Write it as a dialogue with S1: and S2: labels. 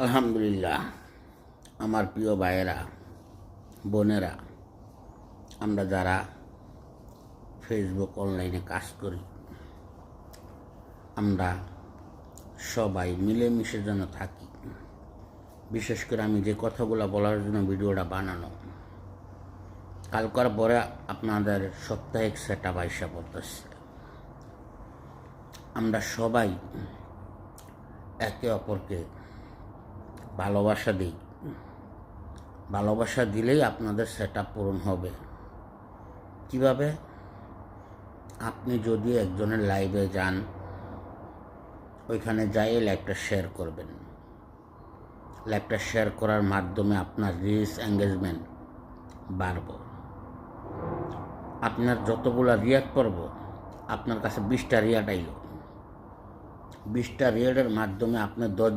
S1: আলহামদুলিল্লাহ, আমার প্রিয় ভাইয়েরা, বোনেরা, আমরা যারা ফেসবুক অনলাইনে কাজ করি, আমরা সবাই মিলেমিশে যেন থাকি। বিশেষ করে আমি যে কথাগুলো বলার জন্য ভিডিওটা বানানো, কালকার পরে আপনাদের সাপ্তাহিক সেট আপ আইসা পড়তেছে। আমরা সবাই একে অপরকে ভালোবাসা দিই। ভালোবাসা দিলেই আপনাদের সেট আপ পূরণ হবে। কিভাবে? আপনি যদি একজনের লাইভে যান, ওইখানে যাই লাইভটা শেয়ার করবেন। লাইভটা শেয়ার করার মাধ্যমে আপনার রিচ এঙ্গেজমেন্ট বাড়বে। আপনার যতগুলো রিয়াক্ট করব, আপনার কাছে 20টা রিয়াক্ট আইল। 20টা রিয়াক্টের মাধ্যমে আপনার 10